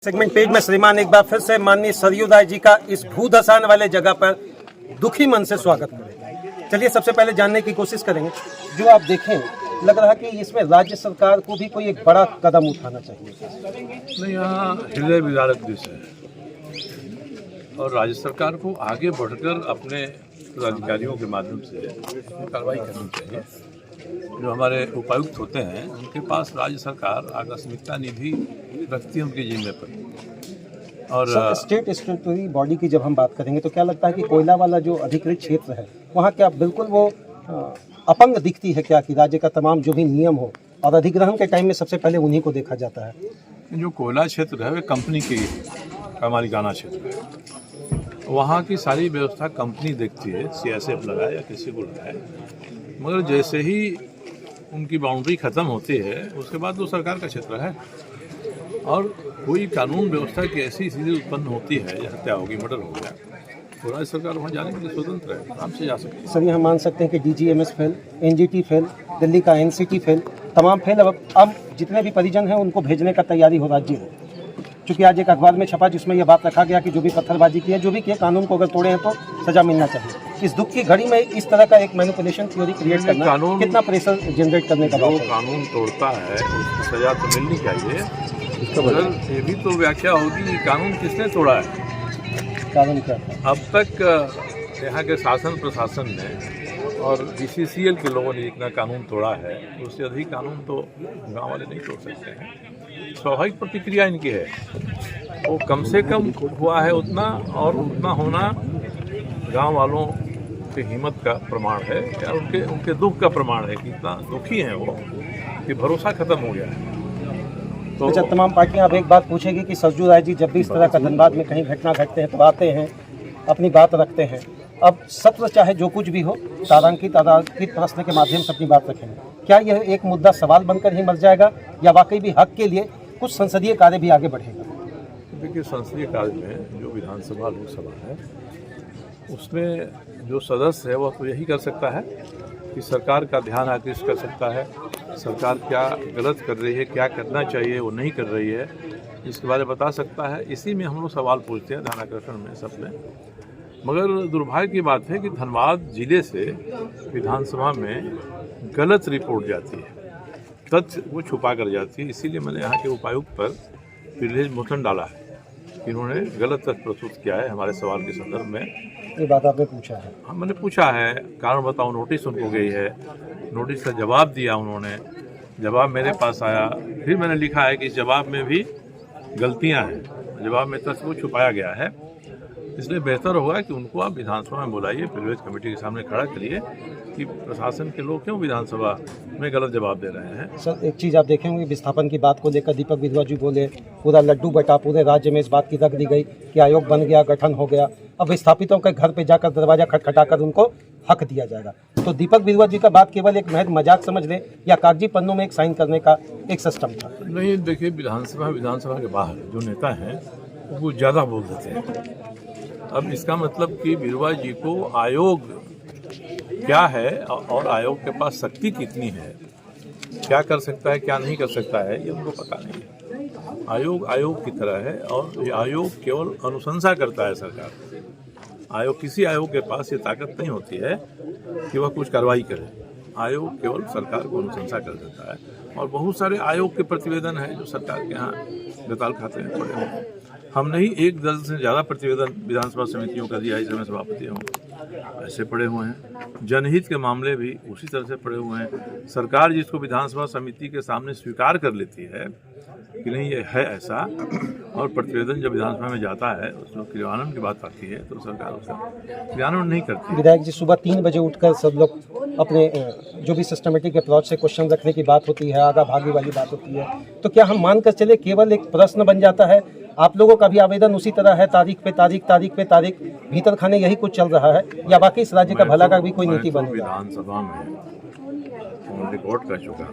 Segment page में श्रीमान एक बार फिर से माननीय सरयू राय जी का इस भू धसान वाले जगह पर दुखी मन से स्वागत करें। चलिए सबसे पहले जानने की कोशिश करेंगे, जो आप देखें लग रहा है कि इसमें राज्य सरकार को भी कोई एक बड़ा कदम उठाना चाहिए। नहीं, यहाँ हृदय विदारक दृश्य है और राज्य सरकार को आगे बढ़कर अपने अधिकारियों के माध्यम से कार्रवाई करनी चाहिए। जो हमारे उपायुक्त होते हैं उनके पास राज्य सरकार आकस्मिकता निधि रखती है उनके जिम्मे पर। और स्टेट स्टेटरी बॉडी की जब हम बात करेंगे तो क्या लगता है कि कोयला वाला जो अधिकृत क्षेत्र है वहाँ क्या बिल्कुल वो अपंग दिखती है क्या कि राज्य का तमाम जो भी नियम हो और अधिग्रहण के टाइम में सबसे पहले उन्हीं को देखा जाता है? जो कोयला क्षेत्र है वे कंपनी का मालिकाना क्षेत्र है। वहाँ की सारी व्यवस्था कंपनी देखती है, CSF लगाए या किसी को लगाए, मगर जैसे ही उनकी बाउंड्री ख़त्म होती है उसके बाद वो सरकार का क्षेत्र है। और कोई कानून व्यवस्था की ऐसी स्थिति उत्पन्न होती है, हत्या होगी, मर्डर हो गया, तो राज्य सरकार वहाँ जाने के लिए स्वतंत्र है, आराम से जा सकती है। सर ये हम मान सकते हैं कि DGMS fail, NGT fail, Delhi का NCT फेल, तमाम फेल। अब जितने भी परिजन हैं उनको भेजने का तैयारी हो राज्य है। चूँकि आज एक अखबार में छपा जिसमें यह बात रखा गया कि जो भी पत्थरबाजी की है, जो भी किया, कानून को अगर तोड़े हैं तो सजा मिलना चाहिए। इस दुख की घड़ी में इस तरह का एक मैनिपुलेशन थ्योरी क्रिएट करना कितना प्रेशर जनरेट करने का बात है? कानून तोड़ता है उसकी सजा तो मिलनी चाहिए। इसका ये भी तो व्याख्या होगी कि कानून किसने तोड़ा है। कानून क्या है? अब तक यहाँ के शासन प्रशासन ने और BCCL के लोगों ने जितना कानून तोड़ा है उससे अधिक कानून तो गाँव वाले नहीं तोड़ सकते हैं। स्वाभाविक प्रतिक्रिया इनकी है, वो कम से कम हुआ है उतना, और उतना होना गांव वालों की हिम्मत का प्रमाण है या उनके दुख का प्रमाण है कि इतना दुखी हैं वो कि भरोसा खत्म हो गया है। तो अच्छा, तमाम पार्टियां अब एक बात पूछेगी कि सरयू राय जी जब भी इस तरह का धनबाद में कहीं घटना घटते हैं तो आते हैं, अपनी बात रखते हैं। अब सत्य चाहे जो कुछ भी हो, तारांकित प्रश्न के माध्यम से अपनी बात रखेंगे। क्या यह एक मुद्दा सवाल बनकर ही मर जाएगा या वाकई भी हक के लिए कुछ संसदीय कार्य भी आगे बढ़ेगा? देखिए, संसदीय कार्य में जो विधानसभा लोकसभा है उसमें जो सदस्य है वह तो यही कर सकता है कि सरकार का ध्यान आकृष्ट कर सकता है, सरकार क्या गलत कर रही है, क्या करना चाहिए वो नहीं कर रही है, इसके बारे में बता सकता है। इसी में हम लोग सवाल पूछते हैं, ध्यान आकर्षण में, सब में। मगर दुर्भाग्य की बात है कि धनबाद जिले से विधानसभा में गलत रिपोर्ट जाती है, तथ्य वो छुपा कर जाती है। इसीलिए मैंने यहाँ के उपायुक्त पर प्रिविलेज मोशन डाला है कि इन्होंने गलत तथ्य प्रस्तुत किया है हमारे सवाल के संदर्भ में। ये बात आपने पूछा है? हाँ, मैंने पूछा है, कारण बताओ। नोटिस उनको गई है, नोटिस का जवाब दिया उन्होंने, जवाब मेरे पास आया, फिर मैंने लिखा है कि इस जवाब में भी गलतियाँ हैं, जवाब में तथ्य को छुपाया गया है। इसलिए बेहतर होगा कि उनको आप विधानसभा में बुलाइए, प्रिविलेज कमेटी के सामने खड़ा करिए कि प्रशासन के लोग क्यों विधानसभा में गलत जवाब दे रहे हैं। सर एक चीज़ आप देखेंगे, विस्थापन की बात को लेकर दीपक बिधवा जी बोले, पूरा लड्डू बटा, पूरे राज्य में इस बात की रख दी गई कि आयोग बन गया, गठन हो गया, अब विस्थापितों के घर पे जाकर दरवाजा खटखटाकर उनको हक दिया जाएगा। तो दीपक बिधवा जी का बात केवल एक महज मजाक समझ ले या कागजी पन्नों में एक साइन करने का एक सिस्टम था? नहीं, देखिए, विधानसभा के बाहर जो नेता हैं वो ज़्यादा बोल देते हैं। अब इसका मतलब कि बिधवा जी को आयोग क्या है और आयोग के पास शक्ति कितनी है, क्या कर सकता है क्या नहीं कर सकता है, ये उनको पता नहीं है। आयोग की तरह है और ये आयोग केवल अनुशंसा करता है सरकार। किसी आयोग के पास ये ताकत नहीं होती है कि वह कुछ कार्रवाई करे। आयोग केवल सरकार को अनुशंसा कर देता है। और बहुत सारे आयोग के प्रतिवेदन हैं जो सरकार के यहाँ गताल खाते हैं पड़े हुए। हमने ही 1 दर्जन से ज़्यादा प्रतिवेदन विधानसभा समितियों का दिया, इसमें सभापति हूँ, ऐसे पड़े हुए हैं। जनहित के मामले भी उसी तरह से पड़े हुए हैं। सरकार जिसको विधानसभा समिति के सामने स्वीकार कर लेती है कि नहीं ये है ऐसा, और प्रतिवेदन जब विधानसभा में जाता है उसमें क्रियान्वयन की बात आती है तो सरकार उसका क्रियान्वयन नहीं करती। विधायक जी सुबह 3 बजे उठकर सब लोग अपने जो भी सिस्टमेटिक अप्रोच से क्वेश्चन रखने की बात होती है, आगा भागी वाली बात होती है, तो क्या हम मानकर चले केवल एक प्रश्न बन जाता है? आप लोगों का भी आवेदन उसी तरह है, तारीख पे तारीख, भीतर खाने यही कुछ चल रहा है या बाकी इस राज्य का भला का भी कोई नीति बने? विधानसभा में रिकॉर्ड कर चुका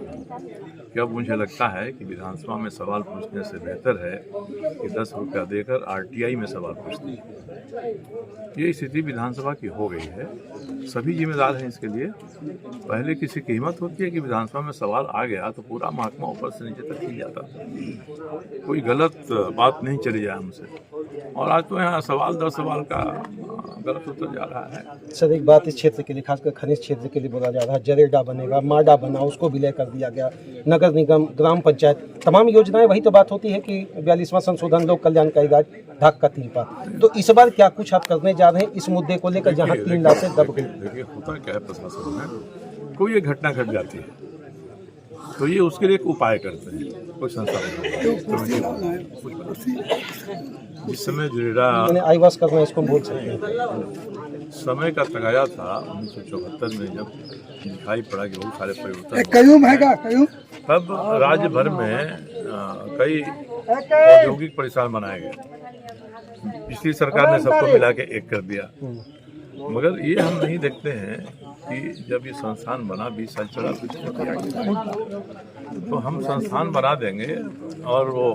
कि अब मुझे लगता है कि विधानसभा में सवाल पूछने से बेहतर है कि 10 रुपया देकर आरटीआई में सवाल पूछते। ये स्थिति विधानसभा की हो गई है। सभी जिम्मेदार हैं इसके लिए। पहले किसी की हिम्मत होती है कि विधानसभा में सवाल आ गया तो पूरा महकमा ऊपर से नीचे तक खिल जाता, कोई गलत बात नहीं चली जाए हमसे। और आज तो यहाँ सवाल 10 सवाल का गलत उत्तर जा रहा है। सर एक बात इस क्षेत्र के लिए, खासकर खनिज क्षेत्र के लिए बोला जा रहा है, जरेडा बनेगा, माडा बना, उसको विलय कर दिया गया, नगर निगम, ग्राम पंचायत, तमाम योजनाएं। वही तो बात होती है कि 42वां संशोधन लोक कल्याणकारी राज ढाक का 3 पात। तो इस बार क्या कुछ आप करने जा रहे हैं इस मुद्दे को लेकर, जहां 3 लाशें दब गई? देखिए होता क्या है, प्रशासन में कोई ये घटना घट जाती है तो ये उसके लिए एक उपाय करते हैं, कोई संस्था इस समय जरेडा आईवास करना इसको बोल सकते हैं। समय का तकाजा था 1974 में, जब दिखाई पड़ा कि बहुत सारे परिवर्तन, तब राज्य भर में कई औद्योगिक परिसर बनाए गए। पिछली सरकार ने सबको मिला के एक कर दिया, मगर ये हम नहीं देखते हैं कि जब ये संस्थान बना 20 साल चला तो हम संस्थान बना देंगे और वो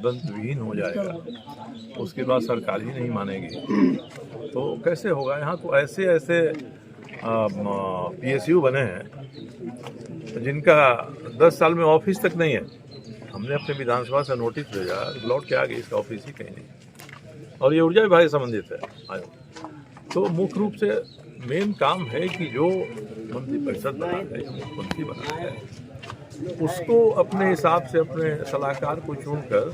दंतविहीन हो जाएगा, उसके बाद सरकार ही नहीं मानेगी तो कैसे होगा। यहाँ तो ऐसे ऐसे PSU बने हैं जिनका 10 साल में ऑफिस तक नहीं है। हमने अपने विधानसभा से नोटिस भेजा, लौट के आ गई, इसका ऑफिस ही कहीं नहीं। और ये ऊर्जा विभाग से संबंधित है आयोग। तो मुख्य रूप से मेन काम है कि जो मंत्री परिषद बना है, मुख्यमंत्री बना है, उसको अपने हिसाब से अपने सलाहकार को चुनकर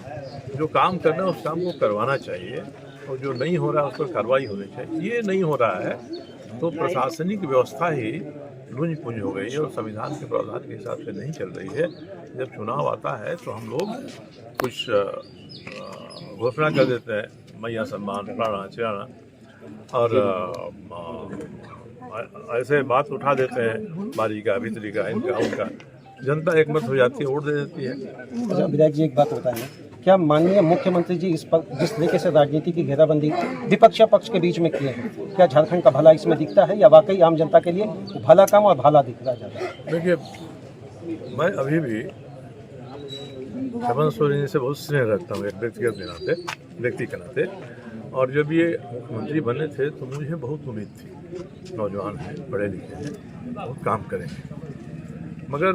जो काम करना है उस काम को करवाना चाहिए, और जो नहीं हो रहा है उस पर कार्रवाई होनी चाहिए। ये नहीं हो रहा है तो प्रशासनिक व्यवस्था ही लुंज पुंज हो गई है और संविधान के प्रावधान के हिसाब से नहीं चल रही है। जब चुनाव आता है तो हम लोग कुछ घोषणा कर देते हैं, मैया सम्मान, फलाना चिराना, और ऐसे बात उठा देते हैं, बारी का, भीतरी का, इनका उनका, जनता एकमत हो जाती है, वोट दे देती है। अच्छा विधायक जी एक बात बताइए, क्या माननीय मुख्यमंत्री जी इस पर जिस तरीके से राजनीति की घेराबंदी विपक्ष पक्ष के बीच में किए हैं, क्या झारखंड का भला इसमें दिखता है या वाकई आम जनता के लिए भला काम और भला दिख रहा है? देखिए मैं अभी भी हेमंत सोरेन से बहुत स्नेह रखता हूँ एक व्यक्ति के नाते, और जब ये मुख्यमंत्री बने थे तो मुझे बहुत उम्मीद थी, नौजवान हैं, पढ़े लिखे हैं, बहुत काम करेंगे, मगर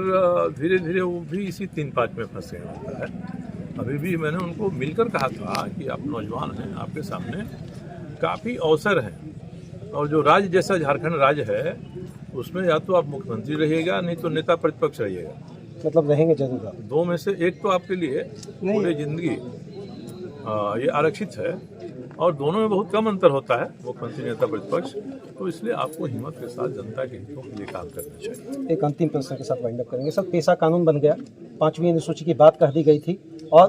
धीरे धीरे वो भी इसी 3-5 में फंसे होता है। अभी भी मैंने उनको मिलकर कहा था कि आप नौजवान हैं, आपके सामने काफ़ी अवसर हैं, और जो राज्य जैसा झारखंड राज्य है उसमें या तो आप मुख्यमंत्री रहिएगा, नहीं तो नेता प्रतिपक्ष रहिएगा। मतलब रहेंगे जरूर, 2 में से एक तो आपके लिए पूरी जिंदगी ये आरक्षित है, और दोनों में बहुत कम अंतर होता है, मुख्यमंत्री, नेता, प्रतिपक्ष। तो इसलिए आपको हिम्मत के साथ जनता के हितों के लिए काम करना चाहिए। एक अंतिम प्रश्न के साथ वाइंड अप करेंगे। सर पेशा कानून बन गया, 5वीं अनुसूची की बात कह दी गई थी और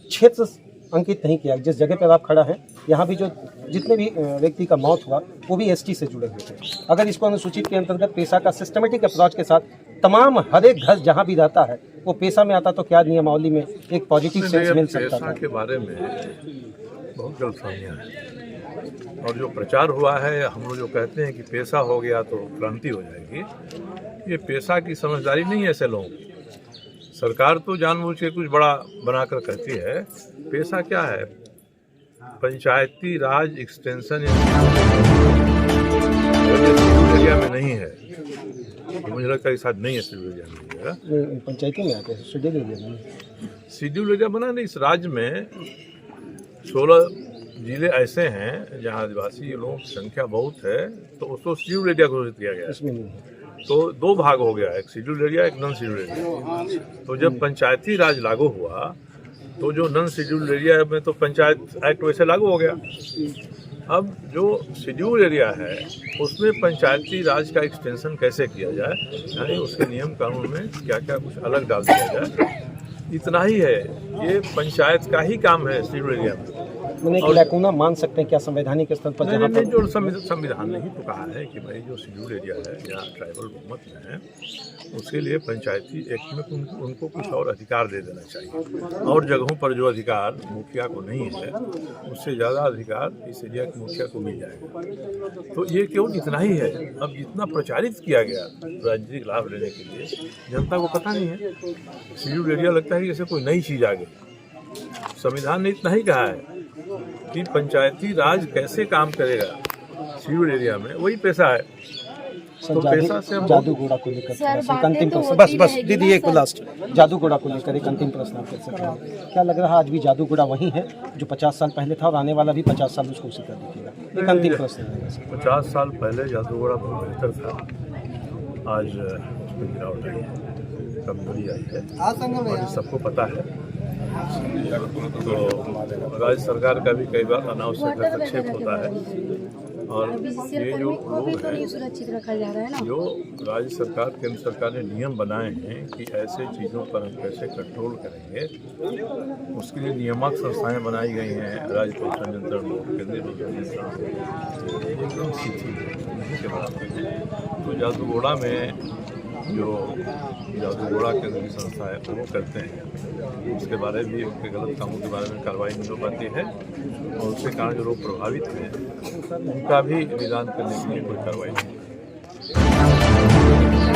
क्षेत्र अंकित नहीं किया। जिस जगह पर आप खड़ा हैं यहाँ भी जो जितने भी व्यक्ति का मौत हुआ वो भी ST से जुड़े हुए थे। अगर इसको अनुसूचित के अंतर्गत पेशा का सिस्टमेटिक अप्रोच के साथ तमाम हर एक घर जहाँ भी रहता है वो पेशा में आता तो क्या नियमावली में एक पॉजिटिव सेंस मिल सकता था? के बारे में बहुत गलतफहमियाँ हैं, और जो प्रचार हुआ है, हम लोग जो कहते हैं कि पेशा हो गया तो क्रांति हो जाएगी, ये पेशा की समझदारी नहीं है ऐसे लोगों की। सरकार तो जानबूझ के कुछ बड़ा बनाकर कहती है, पेशा क्या है? पंचायती राज एक्सटेंशन एरिया में नहीं है, मुझे लगता है शायद नहीं है, शेड्यूल एरिया में पंचायती में आते हैं, शेड्यूल एरिया में। शेड्यूल एरिया बना नहीं, इस राज्य में 16 जिले ऐसे हैं जहाँ आदिवासी लोगों की संख्या बहुत है, तो उसको शेड्यूल एरिया घोषित किया गया है। तो 2 भाग हो गया, एक शेड्यूल एरिया, एक नॉन शेड्यूल एरिया। तो जब पंचायती राज लागू हुआ तो जो नॉन शेड्यूल एरिया में तो पंचायत एक्ट वैसे लागू हो गया। अब जो शेड्यूल एरिया है उसमें पंचायती राज का एक्सटेंशन कैसे किया जाए, यानी उसके नियम कानून में क्या क्या कुछ अलग डाल दिया जाए, इतना ही है। ये पंचायत का ही काम है शेड्यूल एरिया में। मैंने एक लैकुना मान सकते हैं क्या संवैधानिक स्तर पर, जहाँ नहीं, पर जो संविधान ने ही तो कहा है कि भाई जो शेड्यूल एरिया है या ट्राइबल बहुमत में है उसके लिए पंचायती एक्ट में उनको कुछ और अधिकार दे देना चाहिए। और जगहों पर जो अधिकार मुखिया को नहीं है उससे ज़्यादा अधिकार इस एरिया के मुखिया को मिल जाएगा। तो ये केवल इतना ही है। अब जितना प्रचारित किया गया राजनीतिक लाभ लेने के लिए, जनता को पता नहीं है। शेड्यूल एरिया लगता है कि जैसे कोई नई चीज़ आ गई। संविधान ने इतना ही कहा है कि पंचायती राज कैसे काम करेगा शेड्यूल एरिया में, वही पैसा है। तो पैसा से हम जादू घोड़ा को लेकर एक अंतिम प्रश्न, बस दीदी एक लास्ट, जादू घोड़ा को लेकर एक अंतिम प्रश्न आप कर सकते हैं। क्या लग रहा है आज भी जादू घोड़ा वही है जो 50 साल पहले था और आने वाला भी 50 साल उसको उसी तरह दिखेगा? एक अंतिम प्रश्न है। 50 साल पहले जादू घोड़ा बहुत बेहतर था, आज उसमें गिरावट आई है, कमजोरी आई है और ये सबको पता है। तो राज्य सरकार का भी कई बार अनावश्यक हस्तक्षेप होता है और ये जो लोग हैं जो राज्य सरकार केंद्र सरकार ने नियम बनाए हैं कि ऐसे चीज़ों पर हम कैसे कंट्रोल करेंगे, उसके लिए नियामक संस्थाएं बनाई गई हैं। राज्य प्रदूषण नियंत्रण बोर्ड, केंद्रीय प्रदूषण नियंत्रण, एकदम सीधी के बराबर है। तो जादू घोड़ा में जो जादू घोड़ा केंद्र की संस्था है वो करते हैं, उसके बारे में भी उनके गलत कामों के बारे में कार्रवाई नहीं हो पाती है और उसके कारण जो लोग प्रभावित हैं उनका भी निदान करने के लिए कोई कार्रवाई नहीं।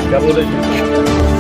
क्या बोले जी?